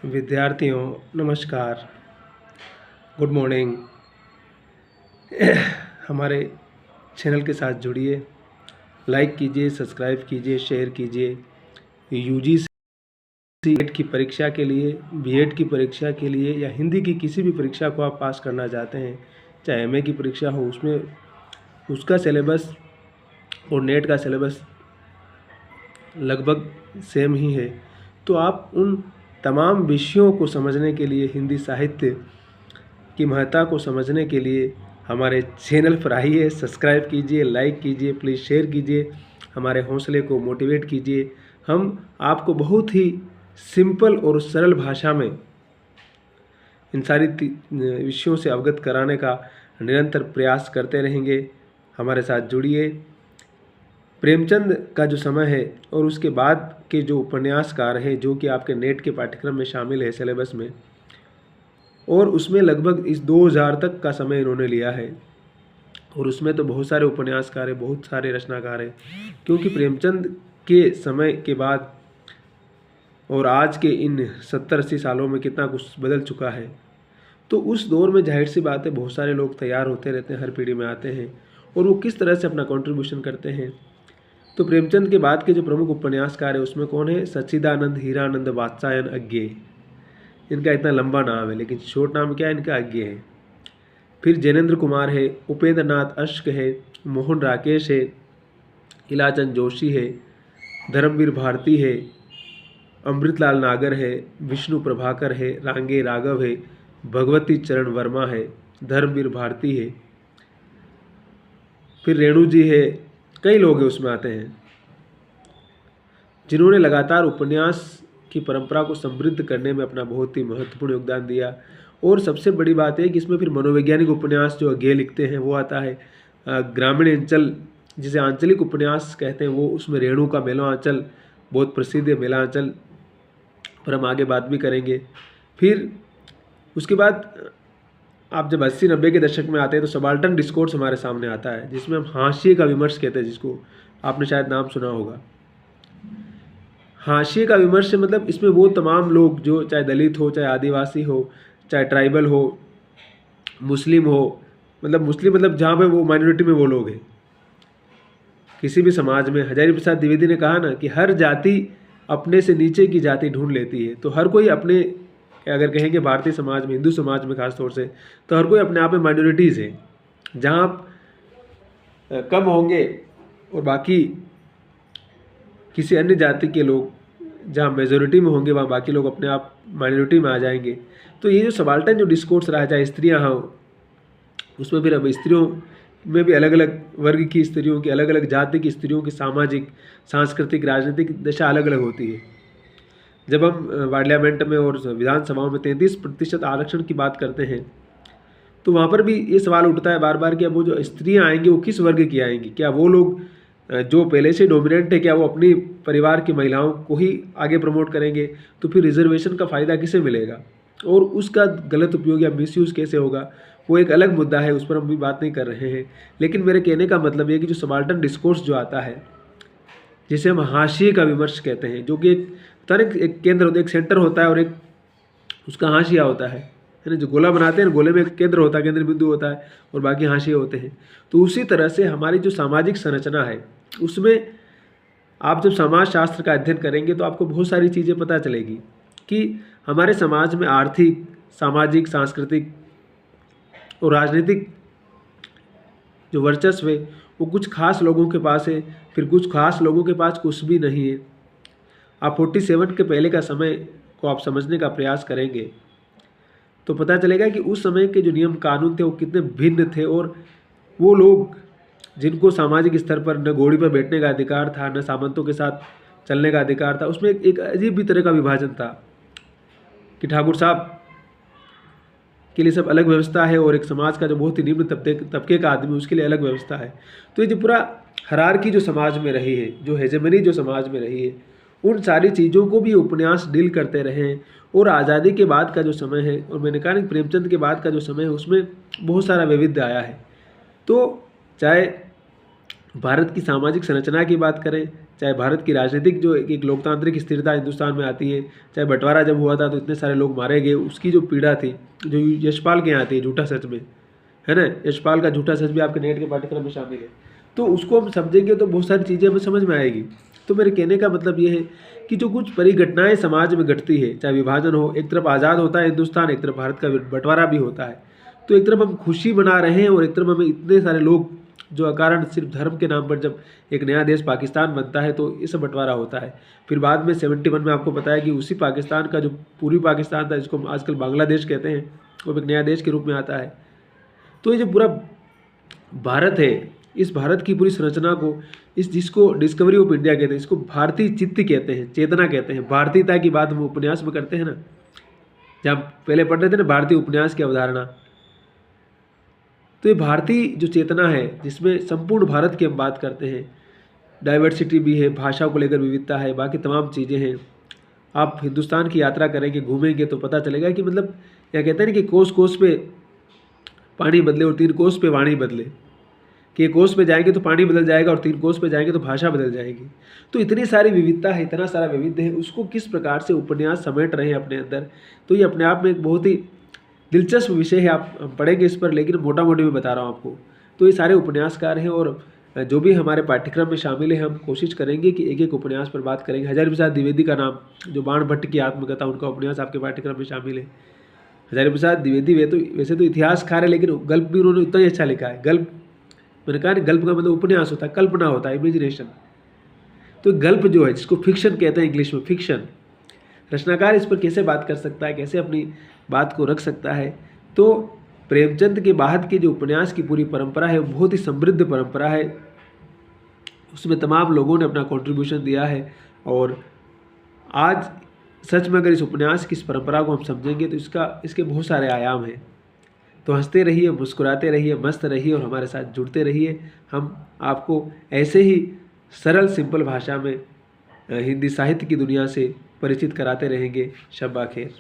विद्यार्थियों नमस्कार, good morning. हमारे चैनल के साथ जुड़िए, लाइक कीजिए, सब्सक्राइब कीजिए, शेयर कीजिए। यूजीसी नेट की परीक्षा के लिए, बीएड की परीक्षा के लिए या हिंदी की किसी भी परीक्षा को आप पास करना चाहते हैं, चाहे एमए की परीक्षा हो, उसमें उसका सिलेबस और नेट का सिलेबस लगभग सेम ही है। तो आप उन तमाम विषयों को समझने के लिए, हिंदी साहित्य की महत्ता को समझने के लिए हमारे चैनल पर आइए, सब्सक्राइब कीजिए, लाइक कीजिए, प्लीज़ शेयर कीजिए, हमारे हौसले को मोटिवेट कीजिए। हम आपको बहुत ही सिंपल और सरल भाषा में इन सारी विषयों से अवगत कराने का निरंतर प्रयास करते रहेंगे। हमारे साथ जुड़िए। प्रेमचंद का जो समय है और उसके बाद के जो उपन्यासकार हैं, जो कि आपके नेट के पाठ्यक्रम में शामिल है सिलेबस में, और उसमें लगभग इस 2000 तक का समय इन्होंने लिया है। और उसमें तो बहुत सारे उपन्यासकार हैं, बहुत सारे रचनाकार हैं, क्योंकि प्रेमचंद के समय के बाद और आज के इन 70-80 सालों में कितना कुछ बदल चुका है। तो उस दौर में जाहिर सी बात है बहुत सारे लोग तैयार होते रहते हैं, हर पीढ़ी में आते हैं और वो किस तरह से अपना कंट्रीब्यूशन करते हैं। तो प्रेमचंद के बाद के जो प्रमुख उपन्यासकार है उसमें कौन है? सच्चिदानंद हीरानंद वात्सायन अज्ञे। इनका इतना लंबा नाम है, लेकिन शॉर्ट नाम क्या है इनका? अज्ञे है। फिर जैनेन्द्र कुमार है, उपेंद्र नाथ अश्क है, मोहन राकेश है, इलाचंद जोशी है, धर्मवीर भारती है, अमृतलाल नागर है, विष्णु प्रभाकर है, रांगे राघव है, भगवती चरण वर्मा है, धर्मवीर भारती है, फिर रेणु जी है। कई लोग हैं उसमें आते हैं जिन्होंने लगातार उपन्यास की परंपरा को समृद्ध करने में अपना बहुत ही महत्वपूर्ण योगदान दिया। और सबसे बड़ी बात है कि इसमें फिर मनोवैज्ञानिक उपन्यास जो अज्ञे लिखते हैं वो आता है। ग्रामीण अंचल जिसे आंचलिक उपन्यास कहते हैं वो, उसमें रेणु का मेला आंचल बहुत प्रसिद्ध है, मेला आंचल पर हम आगे बात भी करेंगे। फिर उसके बाद आप जब 80-90 के दशक में आते हैं तो सबाल्टर्न डिस्कोर्स हमारे सामने आता है, जिसमें हम हाशिए का विमर्श कहते हैं, जिसको आपने शायद नाम सुना होगा। हाशिए का विमर्श मतलब इसमें वो तमाम लोग जो चाहे दलित हो, चाहे आदिवासी हो, चाहे ट्राइबल हो, मुस्लिम हो, मतलब मुस्लिम मतलब जहाँ पे वो माइनॉरिटी में वो लोग हैं किसी भी समाज में। हजारी प्रसाद द्विवेदी ने कहा ना कि हर जाति अपने से नीचे की जाति ढूंढ लेती है। तो हर कोई अपने, अगर कहेंगे भारतीय समाज में, हिंदू समाज में खास तौर से, तो हर कोई अपने आप में माइनॉरिटीज़ है। जहाँ आप कम होंगे और बाकी किसी अन्य जाति के लोग जहाँ मेजोरिटी में होंगे, वहाँ बाकी लोग अपने आप माइनॉरिटी में आ जाएंगे। तो ये जो सबाल्टर्न जो डिस्कोर्स रहा है, चाहे स्त्रियाँ हों, उसमें फिर अब स्त्रियों में भी अलग अलग वर्ग की स्त्रियों की, अलग अलग जाति की स्त्रियों की सामाजिक, सांस्कृतिक, राजनीतिक दशा अलग अलग होती है। जब हम पार्लियामेंट में और विधानसभाओं में 33% आरक्षण की बात करते हैं तो वहाँ पर भी ये सवाल उठता है बार बार कि अब वो जो स्त्रियाँ आएंगी वो किस वर्ग की आएंगी? क्या वो लोग जो पहले से डोमिनेंट है, क्या वो अपनी परिवार की महिलाओं को ही आगे प्रमोट करेंगे? तो फिर रिजर्वेशन का फ़ायदा किसे मिलेगा और उसका गलत उपयोग या मिसयूज़ कैसे होगा, वो एक अलग मुद्दा है, उस पर हम भी बात नहीं कर रहे हैं। लेकिन मेरे कहने का मतलब ये कि जो सबाल्टर्न डिस्कोर्स जो आता है, जिसे हम हाशिए का विमर्श कहते हैं, जो कि एक केंद्र होता है, एक सेंटर होता है और एक उसका हाशिया होता है ना। जो गोला बनाते हैं, गोले में एक केंद्र होता है, केंद्र बिंदु होता है और बाकी हाशिए होते हैं। तो उसी तरह से हमारी जो सामाजिक संरचना है, उसमें आप जब समाज शास्त्र का अध्ययन करेंगे तो आपको बहुत सारी चीज़ें पता चलेगी कि हमारे समाज में आर्थिक, सामाजिक, सांस्कृतिक और राजनीतिक जो वर्चस्व है वो कुछ खास लोगों के पास है, फिर कुछ खास लोगों के पास कुछ भी नहीं है। आप 47 के पहले का समय को आप समझने का प्रयास करेंगे तो पता चलेगा कि उस समय के जो नियम कानून थे वो कितने भिन्न थे। और वो लोग जिनको सामाजिक स्तर पर न घोड़ी पर बैठने का अधिकार था, न सामंतों के साथ चलने का अधिकार था, उसमें एक अजीब भी तरह का विभाजन था कि ठाकुर साहब के लिए सब अलग व्यवस्था है और एक समाज का जो बहुत ही निम्न तबके का आदमी उसके लिए अलग व्यवस्था है। तो ये जो पूरा हायरार्की जो समाज में रही है, जो हेजेमनी जो समाज में रही है, उन सारी चीज़ों को भी उपन्यास डील करते रहे हैं। और आज़ादी के बाद का जो समय है, और मैंने कहा कि प्रेमचंद के बाद का जो समय है, उसमें बहुत सारा वैविध्य आया है। तो चाहे भारत की सामाजिक संरचना की बात करें, चाहे भारत की राजनीतिक जो एक लोकतांत्रिक स्थिरता हिंदुस्तान में आती है, चाहे बंटवारा जब हुआ था तो इतने सारे लोग मारे गए, उसकी जो पीड़ा थी, जो यशपाल के यहाँ आती है झूठा सच में, है ना, यशपाल का झूठा सच भी आपके नेट के पाठ्यक्रम में शामिल है। तो उसको हम समझेंगे तो बहुत सारी चीज़ें हमें समझ में आएगी। तो मेरे कहने का मतलब ये है कि जो कुछ परिघटनाएं समाज में घटती है, चाहे विभाजन हो, एक तरफ आज़ाद होता है हिंदुस्तान, एक तरफ भारत का बंटवारा भी होता है, तो एक तरफ हम खुशी मना रहे हैं और एक तरफ हमें इतने सारे लोग जो अकारण सिर्फ धर्म के नाम पर जब एक नया देश पाकिस्तान बनता है तो इस बंटवारा होता है। फिर बाद में 71 में आपको पता है कि उसी पाकिस्तान का जो पूर्वी पाकिस्तान था, जिसको हम आजकल बांग्लादेश कहते हैं, वो एक नया देश के रूप में आता है। तो ये जो पूरा भारत है, इस भारत की पूरी संरचना को, इस जिसको डिस्कवरी ऑफ इंडिया कहते हैं, इसको भारतीय चित्त कहते हैं, चेतना कहते हैं। भारतीयता की बात हम उपन्यास में करते हैं ना, जब पहले पढ़ रहे थे ना भारतीय उपन्यास की अवधारणा, तो ये भारतीय जो चेतना है जिसमें संपूर्ण भारत की हम बात करते हैं, डाइवर्सिटी भी है, भाषा को लेकर विविधता है, बाकी तमाम चीज़ें हैं। आप हिंदुस्तान की यात्रा करेंगे, घूमेंगे तो पता चलेगा कि मतलब क्या कहते हैं ना कि कोस कोस पे पानी बदले और 3 कोस पे वाणी बदले, कि कोस पे जाएंगे तो पानी बदल जाएगा और 3 कोस पे जाएंगे तो भाषा बदल जाएगी। तो इतनी सारी विविधता है, इतना सारा वैविध्य है, उसको किस प्रकार से उपन्यास समेट रहे हैं अपने अंदर, तो ये अपने आप में एक बहुत ही दिलचस्प विषय है। आप हम पढ़ेंगे इस पर, लेकिन मोटा मोटी मैं बता रहा हूँ आपको। तो ये सारे उपन्यासकार हैं और जो भी हमारे पाठ्यक्रम में शामिल है, हम कोशिश करेंगे कि एक एक उपन्यास पर बात करेंगे। हजारी प्रसाद द्विवेदी का नाम, जो बाण भट्ट की आत्मकथा, उनका उपन्यास आपके पाठ्यक्रम में शामिल है। हजारी प्रसाद द्विवेदी वैसे तो इतिहासकार है, लेकिन गल्प भी उन्होंने उतना ही अच्छा लिखा है। गल्प, मैंने कहा गल्प का मतलब उपन्यास होता है, कल्पना होता है, इमेजिनेशन। तो गल्प जो है, जिसको फिक्शन कहते हैं इंग्लिश में, फिक्शन, रचनाकार इस पर कैसे बात कर सकता है, कैसे अपनी बात को रख सकता है। तो प्रेमचंद के बाद की जो उपन्यास की पूरी परंपरा है, वो बहुत ही समृद्ध परंपरा है। उसमें तमाम लोगों ने अपना कंट्रीब्यूशन दिया है और आज सच में अगर इस उपन्यास की इस परंपरा को हम समझेंगे तो इसके बहुत सारे आयाम हैं। तो हंसते रहिए, मुस्कुराते रहिए, मस्त रहिए और हमारे साथ जुड़ते रहिए। हम आपको ऐसे ही सरल सिंपल भाषा में हिंदी साहित्य की दुनिया से परिचित कराते रहेंगे। शब्बा खैर।